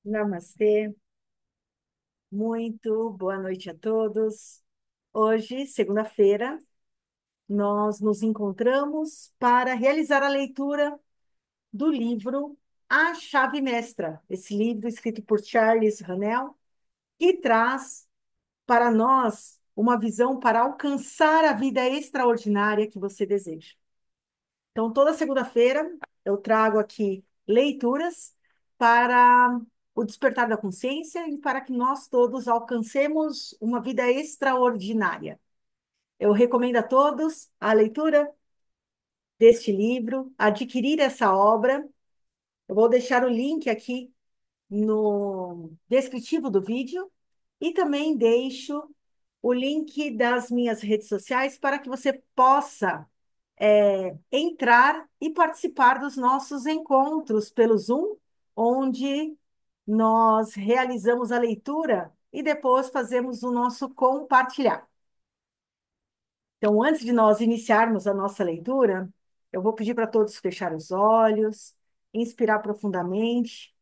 Namastê, muito boa noite a todos. Hoje, segunda-feira, nós nos encontramos para realizar a leitura do livro A Chave Mestra, esse livro escrito por Charles Haanel, que traz para nós uma visão para alcançar a vida extraordinária que você deseja. Então, toda segunda-feira eu trago aqui leituras para o despertar da consciência e para que nós todos alcancemos uma vida extraordinária. Eu recomendo a todos a leitura deste livro, adquirir essa obra. Eu vou deixar o link aqui no descritivo do vídeo e também deixo o link das minhas redes sociais para que você possa entrar e participar dos nossos encontros pelo Zoom, onde nós realizamos a leitura e depois fazemos o nosso compartilhar. Então, antes de nós iniciarmos a nossa leitura, eu vou pedir para todos fechar os olhos, inspirar profundamente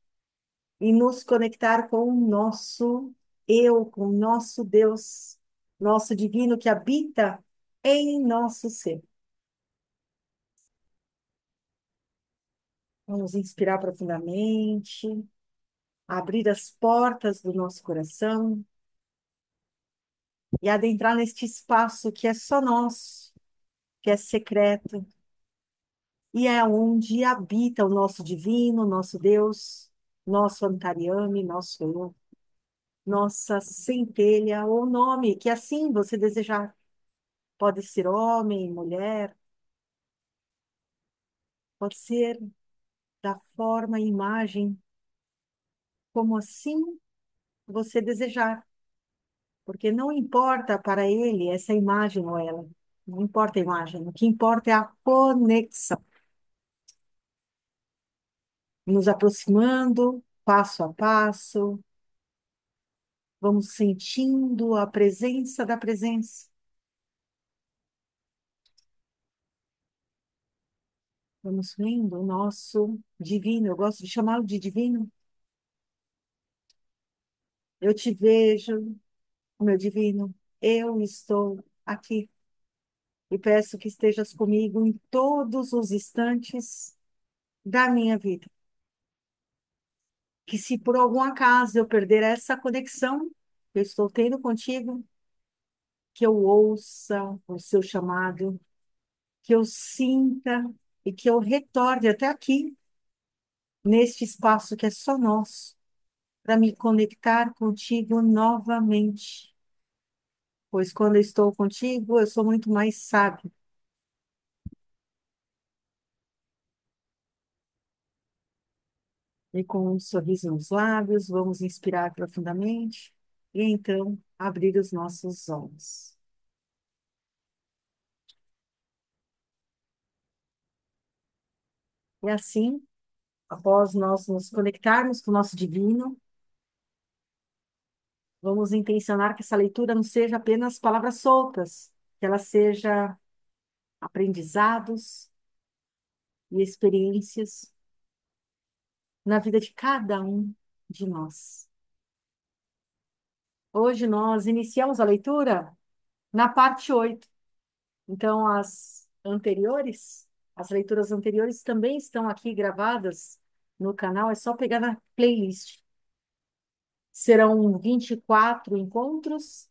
e nos conectar com o nosso eu, com o nosso Deus, nosso divino que habita em nosso ser. Vamos inspirar profundamente, abrir as portas do nosso coração e adentrar neste espaço que é só nosso, que é secreto, e é onde habita o nosso divino, nosso Deus, nosso Antaryami, nosso eu, nossa centelha ou nome, que assim você desejar. Pode ser homem, mulher, pode ser da forma e imagem, como assim você desejar. Porque não importa para ele essa imagem ou ela, não importa a imagem, o que importa é a conexão, nos aproximando passo a passo, vamos sentindo a presença da presença, vamos vendo o nosso divino, eu gosto de chamá-lo de divino, eu te vejo, meu divino, eu estou aqui e peço que estejas comigo em todos os instantes da minha vida. Que se por algum acaso eu perder essa conexão que eu estou tendo contigo, que eu ouça o seu chamado, que eu sinta e que eu retorne até aqui, neste espaço que é só nosso, para me conectar contigo novamente. Pois quando eu estou contigo, eu sou muito mais sábio. E com um sorriso nos lábios, vamos inspirar profundamente e então abrir os nossos olhos. E assim, após nós nos conectarmos com o nosso divino, vamos intencionar que essa leitura não seja apenas palavras soltas, que ela seja aprendizados e experiências na vida de cada um de nós. Hoje nós iniciamos a leitura na parte 8. Então, as leituras anteriores também estão aqui gravadas no canal, é só pegar na playlist. Serão 24 encontros.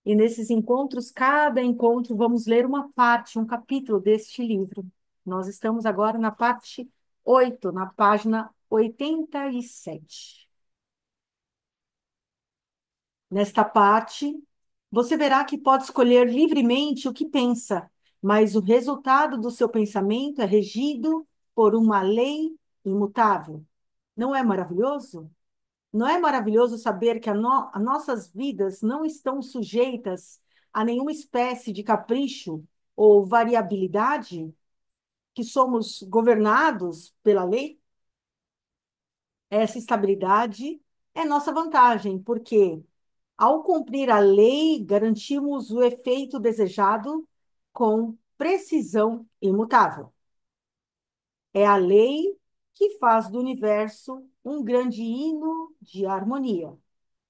E nesses encontros, cada encontro, vamos ler uma parte, um capítulo deste livro. Nós estamos agora na parte 8, na página 87. Nesta parte, você verá que pode escolher livremente o que pensa, mas o resultado do seu pensamento é regido por uma lei imutável. Não é maravilhoso? Não é maravilhoso saber que as nossas vidas não estão sujeitas a nenhuma espécie de capricho ou variabilidade, que somos governados pela lei? Essa estabilidade é nossa vantagem, porque ao cumprir a lei, garantimos o efeito desejado com precisão imutável. É a lei que faz do universo um grande hino de harmonia.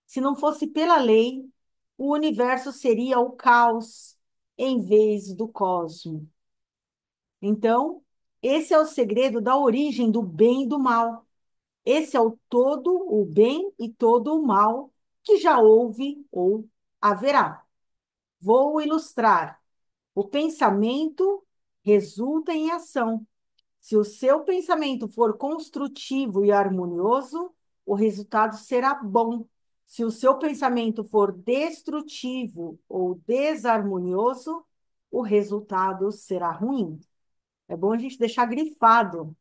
Se não fosse pela lei, o universo seria o caos em vez do cosmo. Então, esse é o segredo da origem do bem e do mal. Esse é o todo o bem e todo o mal que já houve ou haverá. Vou ilustrar. O pensamento resulta em ação. Se o seu pensamento for construtivo e harmonioso, o resultado será bom. Se o seu pensamento for destrutivo ou desarmonioso, o resultado será ruim. É bom a gente deixar grifado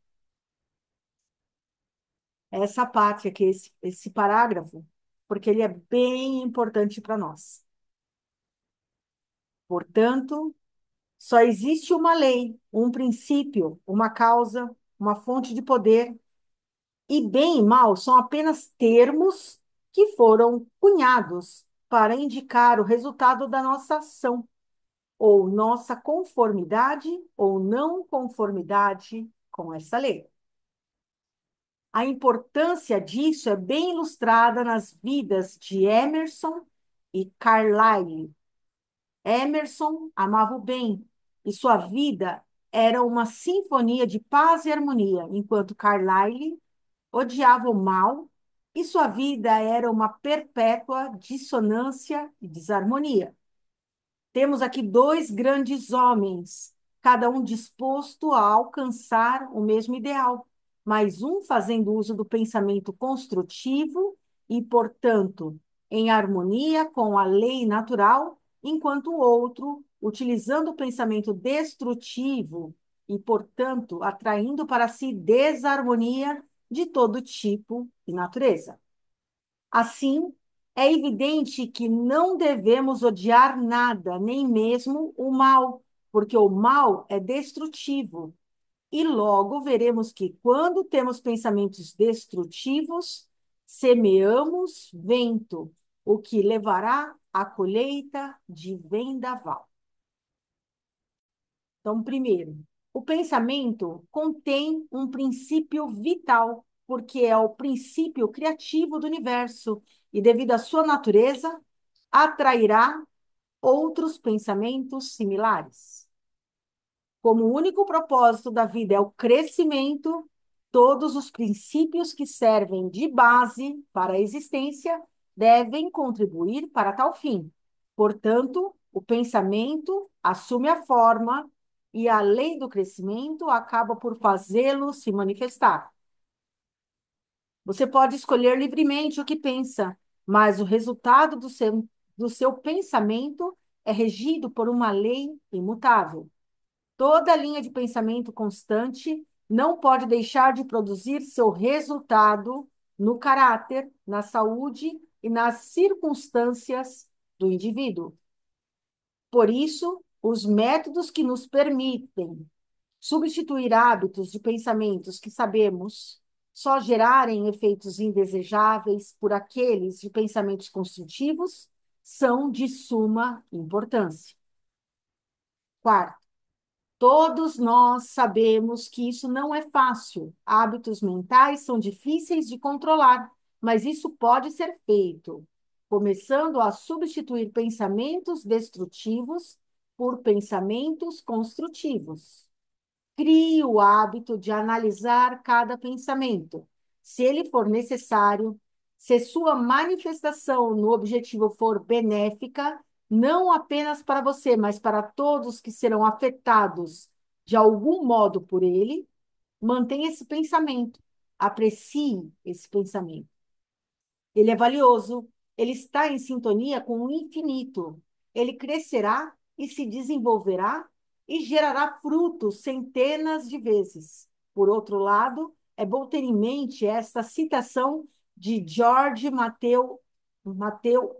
essa parte aqui, esse parágrafo, porque ele é bem importante para nós. Portanto, só existe uma lei, um princípio, uma causa, uma fonte de poder. E bem e mal são apenas termos que foram cunhados para indicar o resultado da nossa ação, ou nossa conformidade ou não conformidade com essa lei. A importância disso é bem ilustrada nas vidas de Emerson e Carlyle. Emerson amava o bem e sua vida era uma sinfonia de paz e harmonia, enquanto Carlyle odiava o mal e sua vida era uma perpétua dissonância e desarmonia. Temos aqui dois grandes homens, cada um disposto a alcançar o mesmo ideal, mas um fazendo uso do pensamento construtivo e, portanto, em harmonia com a lei natural, enquanto o outro, utilizando o pensamento destrutivo e, portanto, atraindo para si desarmonia de todo tipo e natureza. Assim, é evidente que não devemos odiar nada, nem mesmo o mal, porque o mal é destrutivo. E logo veremos que, quando temos pensamentos destrutivos, semeamos vento, o que levará à colheita de vendaval. Então, primeiro, o pensamento contém um princípio vital, porque é o princípio criativo do universo, e devido à sua natureza, atrairá outros pensamentos similares. Como o único propósito da vida é o crescimento, todos os princípios que servem de base para a existência devem contribuir para tal fim. Portanto, o pensamento assume a forma e a lei do crescimento acaba por fazê-lo se manifestar. Você pode escolher livremente o que pensa, mas o resultado do seu pensamento é regido por uma lei imutável. Toda linha de pensamento constante não pode deixar de produzir seu resultado no caráter, na saúde e nas circunstâncias do indivíduo. Por isso, os métodos que nos permitem substituir hábitos de pensamentos que sabemos só gerarem efeitos indesejáveis por aqueles de pensamentos construtivos são de suma importância. Quarto, todos nós sabemos que isso não é fácil. Hábitos mentais são difíceis de controlar, mas isso pode ser feito, começando a substituir pensamentos destrutivos por pensamentos construtivos. Crie o hábito de analisar cada pensamento. Se ele for necessário, se sua manifestação no objetivo for benéfica, não apenas para você, mas para todos que serão afetados de algum modo por ele, mantenha esse pensamento. Aprecie esse pensamento. Ele é valioso, ele está em sintonia com o infinito. Ele crescerá e se desenvolverá e gerará frutos centenas de vezes. Por outro lado, é bom ter em mente esta citação de George Matthew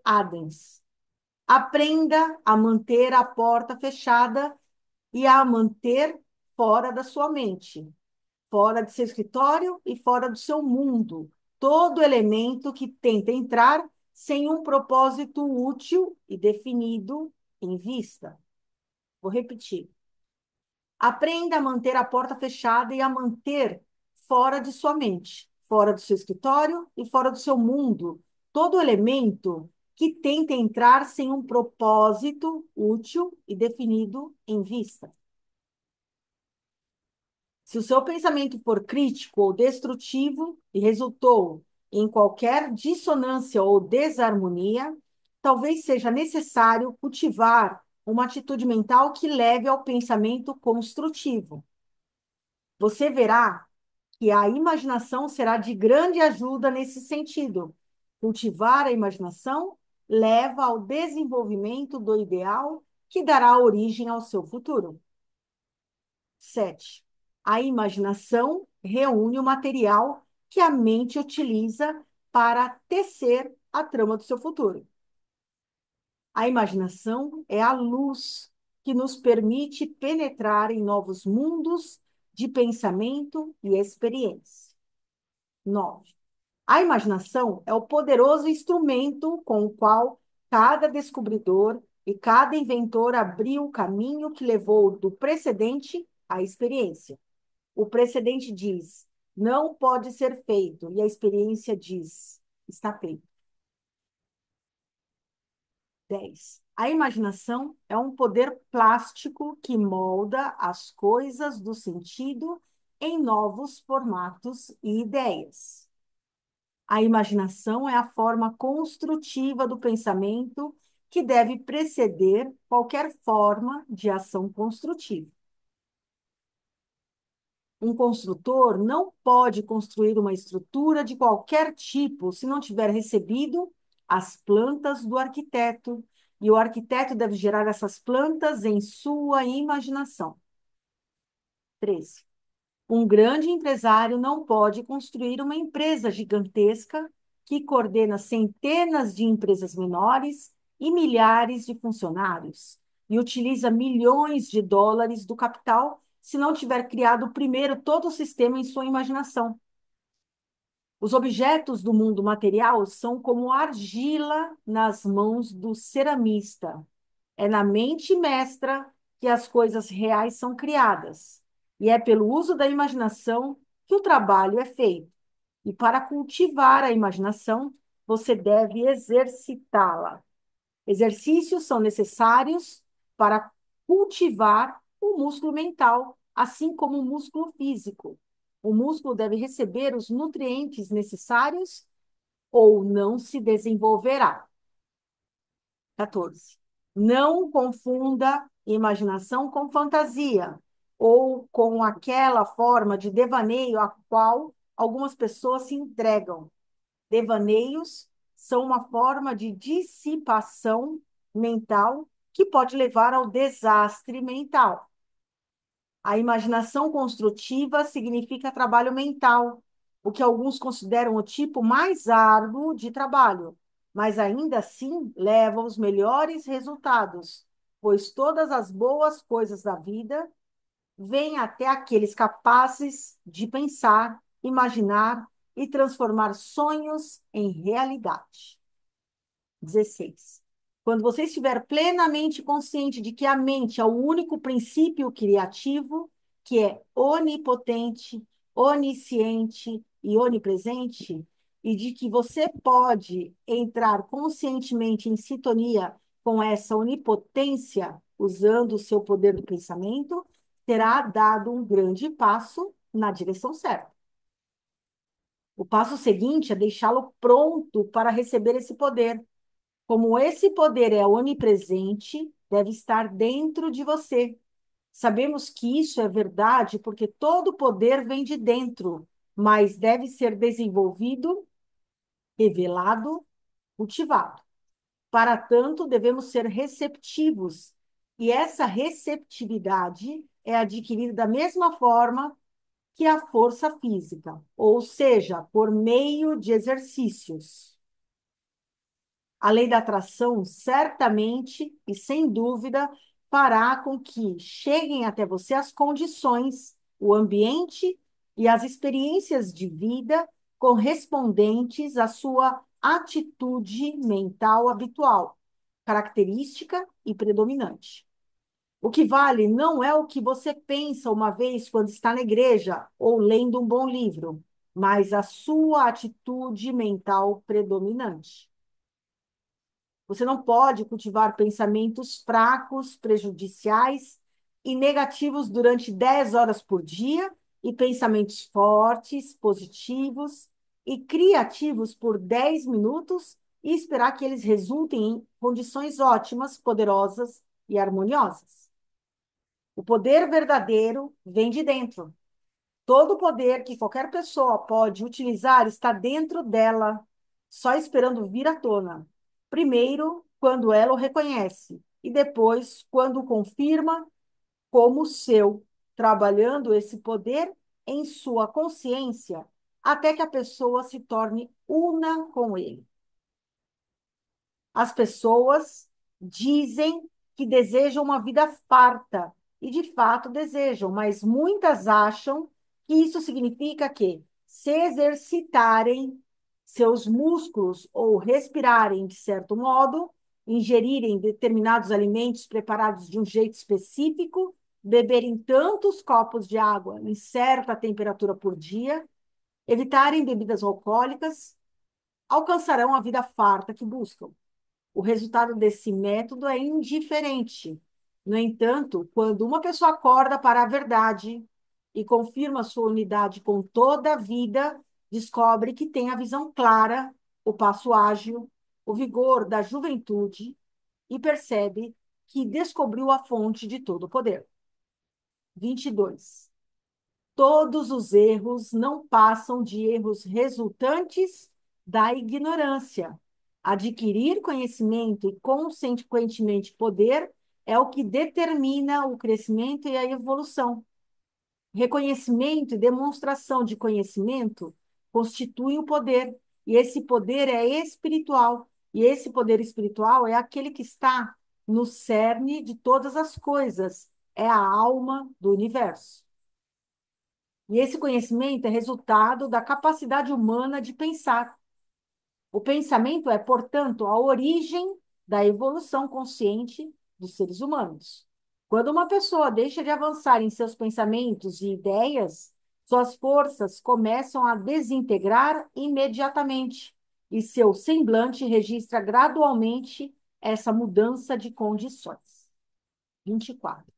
Adams. Aprenda a manter a porta fechada e a manter fora da sua mente, fora do seu escritório e fora do seu mundo, todo elemento que tenta entrar sem um propósito útil e definido em vista. Vou repetir. Aprenda a manter a porta fechada e a manter fora de sua mente, fora do seu escritório e fora do seu mundo. Todo elemento que tenta entrar sem um propósito útil e definido em vista. Se o seu pensamento for crítico ou destrutivo e resultou em qualquer dissonância ou desarmonia, talvez seja necessário cultivar uma atitude mental que leve ao pensamento construtivo. Você verá que a imaginação será de grande ajuda nesse sentido. Cultivar a imaginação leva ao desenvolvimento do ideal que dará origem ao seu futuro. 7. A imaginação reúne o material que a mente utiliza para tecer a trama do seu futuro. A imaginação é a luz que nos permite penetrar em novos mundos de pensamento e experiência. 9. A imaginação é o poderoso instrumento com o qual cada descobridor e cada inventor abriu o caminho que levou do precedente à experiência. O precedente diz, não pode ser feito, e a experiência diz, está feito. 10. A imaginação é um poder plástico que molda as coisas do sentido em novos formatos e ideias. A imaginação é a forma construtiva do pensamento que deve preceder qualquer forma de ação construtiva. Um construtor não pode construir uma estrutura de qualquer tipo se não tiver recebido as plantas do arquiteto, e o arquiteto deve gerar essas plantas em sua imaginação. 13. Um grande empresário não pode construir uma empresa gigantesca que coordena centenas de empresas menores e milhares de funcionários e utiliza milhões de dólares do capital se não tiver criado primeiro todo o sistema em sua imaginação. Os objetos do mundo material são como argila nas mãos do ceramista. É na mente mestra que as coisas reais são criadas. E é pelo uso da imaginação que o trabalho é feito. E para cultivar a imaginação, você deve exercitá-la. Exercícios são necessários para cultivar o músculo mental, assim como o músculo físico. O músculo deve receber os nutrientes necessários ou não se desenvolverá. 14. Não confunda imaginação com fantasia ou com aquela forma de devaneio a qual algumas pessoas se entregam. Devaneios são uma forma de dissipação mental que pode levar ao desastre mental. A imaginação construtiva significa trabalho mental, o que alguns consideram o tipo mais árduo de trabalho, mas ainda assim leva aos melhores resultados, pois todas as boas coisas da vida vêm até aqueles capazes de pensar, imaginar e transformar sonhos em realidade. 16. Quando você estiver plenamente consciente de que a mente é o único princípio criativo, que é onipotente, onisciente e onipresente, e de que você pode entrar conscientemente em sintonia com essa onipotência, usando o seu poder do pensamento, terá dado um grande passo na direção certa. O passo seguinte é deixá-lo pronto para receber esse poder. Como esse poder é onipresente, deve estar dentro de você. Sabemos que isso é verdade porque todo poder vem de dentro, mas deve ser desenvolvido, revelado, cultivado. Para tanto, devemos ser receptivos, e essa receptividade é adquirida da mesma forma que a força física, ou seja, por meio de exercícios. A lei da atração certamente e sem dúvida fará com que cheguem até você as condições, o ambiente e as experiências de vida correspondentes à sua atitude mental habitual, característica e predominante. O que vale não é o que você pensa uma vez quando está na igreja ou lendo um bom livro, mas a sua atitude mental predominante. Você não pode cultivar pensamentos fracos, prejudiciais e negativos durante 10 horas por dia e pensamentos fortes, positivos e criativos por 10 minutos e esperar que eles resultem em condições ótimas, poderosas e harmoniosas. O poder verdadeiro vem de dentro. Todo o poder que qualquer pessoa pode utilizar está dentro dela, só esperando vir à tona. Primeiro, quando ela o reconhece, e depois, quando o confirma como seu, trabalhando esse poder em sua consciência, até que a pessoa se torne una com ele. As pessoas dizem que desejam uma vida farta, e de fato desejam, mas muitas acham que isso significa que, se exercitarem seus músculos ou respirarem de certo modo, ingerirem determinados alimentos preparados de um jeito específico, beberem tantos copos de água em certa temperatura por dia, evitarem bebidas alcoólicas, alcançarão a vida farta que buscam. O resultado desse método é indiferente. No entanto, quando uma pessoa acorda para a verdade e confirma sua unidade com toda a vida, descobre que tem a visão clara, o passo ágil, o vigor da juventude e percebe que descobriu a fonte de todo o poder. 22. Todos os erros não passam de erros resultantes da ignorância. Adquirir conhecimento e, consequentemente, poder é o que determina o crescimento e a evolução. Reconhecimento e demonstração de conhecimento constituem o poder, e esse poder é espiritual. E esse poder espiritual é aquele que está no cerne de todas as coisas, é a alma do universo. E esse conhecimento é resultado da capacidade humana de pensar. O pensamento é, portanto, a origem da evolução consciente dos seres humanos. Quando uma pessoa deixa de avançar em seus pensamentos e ideias, suas forças começam a desintegrar imediatamente, e seu semblante registra gradualmente essa mudança de condições. 24.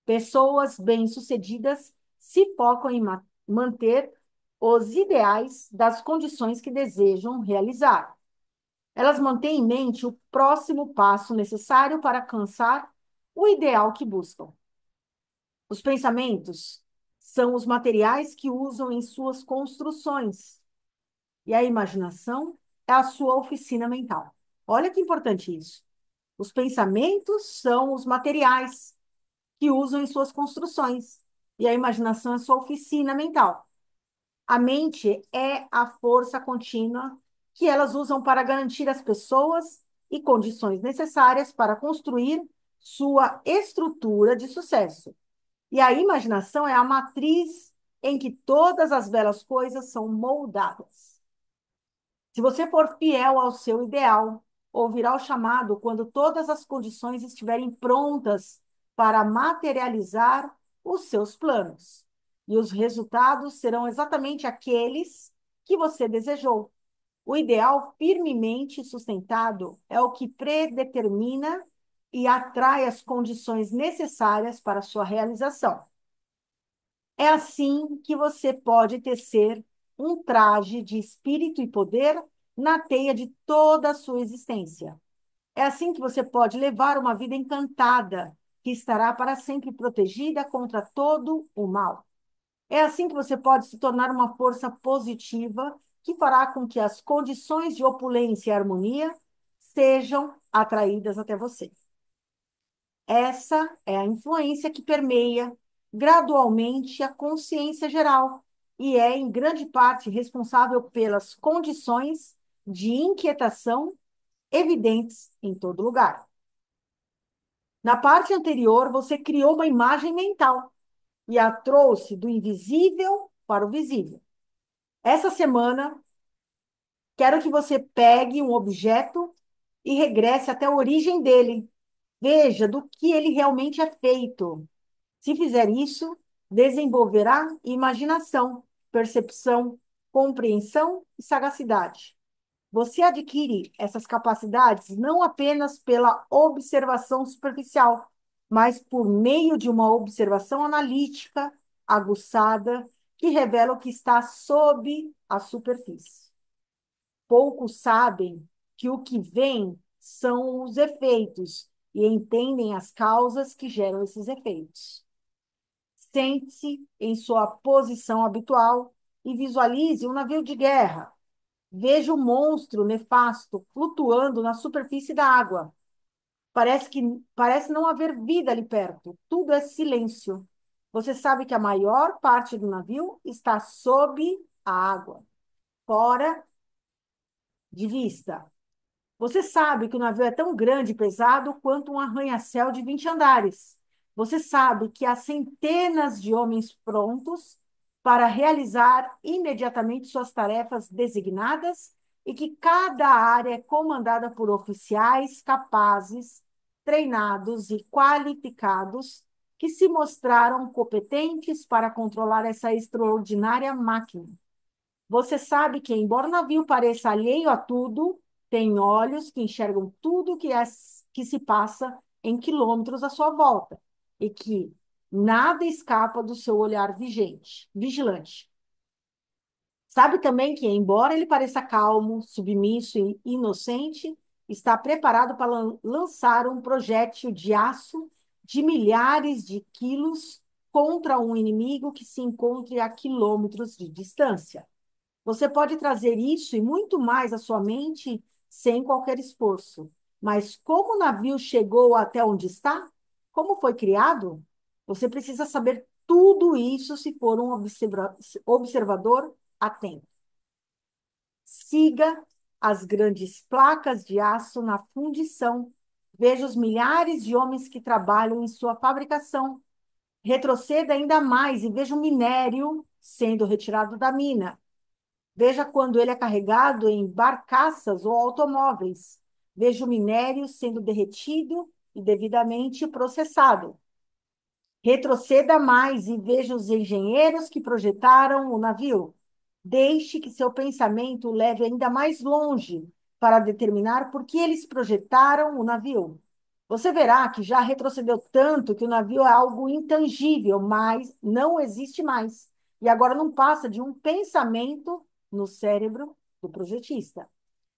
Pessoas bem-sucedidas se focam em manter os ideais das condições que desejam realizar. Elas mantêm em mente o próximo passo necessário para alcançar o ideal que buscam. Os pensamentos são os materiais que usam em suas construções, e a imaginação é a sua oficina mental. Olha que importante isso. Os pensamentos são os materiais que usam em suas construções. E a imaginação é sua oficina mental. A mente é a força contínua que elas usam para garantir as pessoas e condições necessárias para construir sua estrutura de sucesso. E a imaginação é a matriz em que todas as belas coisas são moldadas. Se você for fiel ao seu ideal, ouvirá o chamado quando todas as condições estiverem prontas para materializar os seus planos. E os resultados serão exatamente aqueles que você desejou. O ideal firmemente sustentado é o que predetermina e atrai as condições necessárias para a sua realização. É assim que você pode tecer um traje de espírito e poder na teia de toda a sua existência. É assim que você pode levar uma vida encantada, que estará para sempre protegida contra todo o mal. É assim que você pode se tornar uma força positiva que fará com que as condições de opulência e harmonia sejam atraídas até você. Essa é a influência que permeia gradualmente a consciência geral e é, em grande parte, responsável pelas condições de inquietação evidentes em todo lugar. Na parte anterior, você criou uma imagem mental e a trouxe do invisível para o visível. Essa semana, quero que você pegue um objeto e regresse até a origem dele Veja do que ele realmente é feito. Se fizer isso, desenvolverá imaginação, percepção, compreensão e sagacidade. Você adquire essas capacidades não apenas pela observação superficial, mas por meio de uma observação analítica, aguçada, que revela o que está sob a superfície. Poucos sabem que o que vem são os efeitos e entendem as causas que geram esses efeitos. Sente-se em sua posição habitual e visualize um navio de guerra. Veja o monstro nefasto flutuando na superfície da água. Parece não haver vida ali perto. Tudo é silêncio. Você sabe que a maior parte do navio está sob a água, fora de vista. Você sabe que o navio é tão grande e pesado quanto um arranha-céu de 20 andares. Você sabe que há centenas de homens prontos para realizar imediatamente suas tarefas designadas e que cada área é comandada por oficiais capazes, treinados e qualificados que se mostraram competentes para controlar essa extraordinária máquina. Você sabe que, embora o navio pareça alheio a tudo, tem olhos que enxergam tudo que se passa em quilômetros à sua volta e que nada escapa do seu olhar vigilante. Sabe também que, embora ele pareça calmo, submisso e inocente, está preparado para lançar um projétil de aço de milhares de quilos contra um inimigo que se encontre a quilômetros de distância. Você pode trazer isso e muito mais à sua mente sem qualquer esforço. Mas como o navio chegou até onde está? Como foi criado? Você precisa saber tudo isso se for um observador atento. Siga as grandes placas de aço na fundição. Veja os milhares de homens que trabalham em sua fabricação. Retroceda ainda mais e veja o minério sendo retirado da mina. Veja quando ele é carregado em barcaças ou automóveis. Veja o minério sendo derretido e devidamente processado. Retroceda mais e veja os engenheiros que projetaram o navio. Deixe que seu pensamento o leve ainda mais longe para determinar por que eles projetaram o navio. Você verá que já retrocedeu tanto que o navio é algo intangível, mas não existe mais. E agora não passa de um pensamento no cérebro do projetista.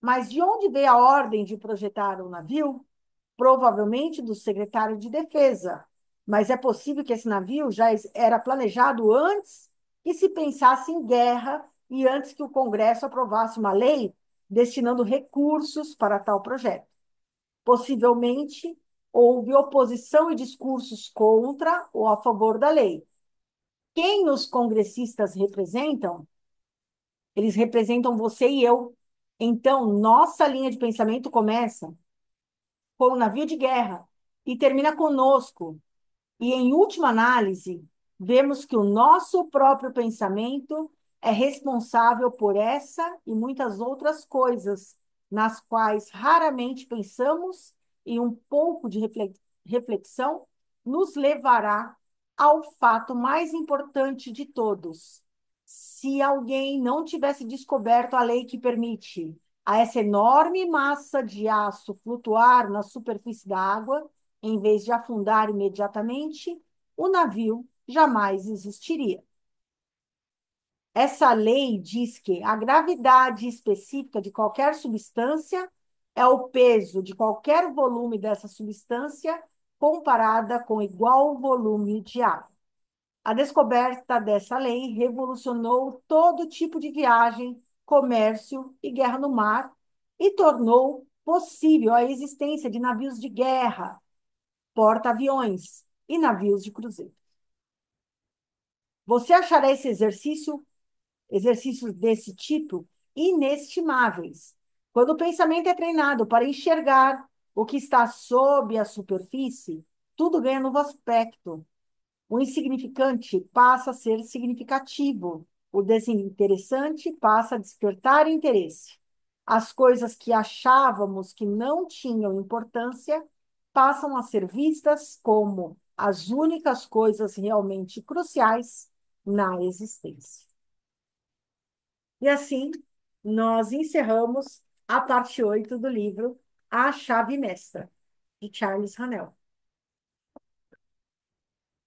Mas de onde veio a ordem de projetar o navio? Provavelmente do secretário de Defesa. Mas é possível que esse navio já era planejado antes que se pensasse em guerra e antes que o Congresso aprovasse uma lei destinando recursos para tal projeto. Possivelmente, houve oposição e discursos contra ou a favor da lei. Quem os congressistas representam? Eles representam você e eu. Então, nossa linha de pensamento começa com o navio de guerra e termina conosco. E, em última análise, vemos que o nosso próprio pensamento é responsável por essa e muitas outras coisas, nas quais raramente pensamos, e um pouco de reflexão nos levará ao fato mais importante de todos. Se alguém não tivesse descoberto a lei que permite a essa enorme massa de aço flutuar na superfície da água, em vez de afundar imediatamente, o navio jamais existiria. Essa lei diz que a gravidade específica de qualquer substância é o peso de qualquer volume dessa substância comparada com igual volume de água. A descoberta dessa lei revolucionou todo tipo de viagem, comércio e guerra no mar e tornou possível a existência de navios de guerra, porta-aviões e navios de cruzeiro. Você achará exercícios desse tipo inestimáveis. Quando o pensamento é treinado para enxergar o que está sob a superfície, tudo ganha novo aspecto. O insignificante passa a ser significativo. O desinteressante passa a despertar interesse. As coisas que achávamos que não tinham importância passam a ser vistas como as únicas coisas realmente cruciais na existência. E assim, nós encerramos a parte 8 do livro A Chave Mestra, de Charles Haanel.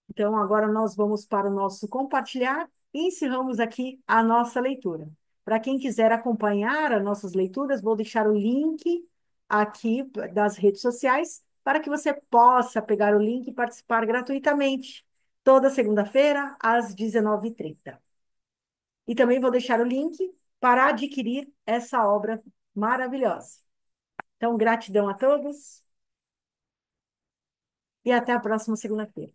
Então, agora nós vamos para o nosso compartilhar e encerramos aqui a nossa leitura. Para quem quiser acompanhar as nossas leituras, vou deixar o link aqui das redes sociais para que você possa pegar o link e participar gratuitamente, toda segunda-feira, às 19h30. E também vou deixar o link para adquirir essa obra maravilhosa. Então, gratidão a todos e até a próxima segunda-feira.